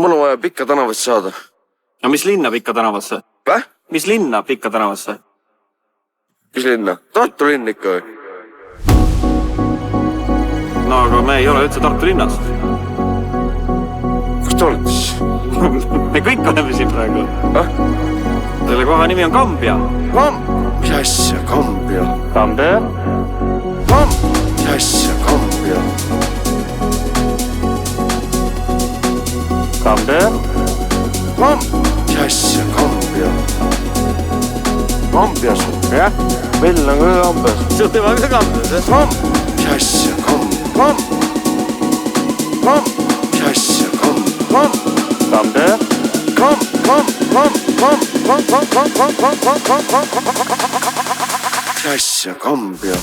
Mul on vaja Pikka tänavasse saada. No mis linna Pikka tänavasse? Mis linna Pikka tänavasse? Mis linna? Tartu linn ikka või? No aga me ei ole üldse Tartu linnas. Kus te olete siis? Me kõik oleme siin praegu. Selle koha nimi on Kambja. Mis asja Kambja? Kambja? Mis asja Kambja? Kambja? Mis asja Kambja? Kambjas, jah? Meil on ka Kambjas. See on tema ka Kambjas, jah? Mis asja Kambja? Mis asja Kambja? Kambja? Mis asja Kambja?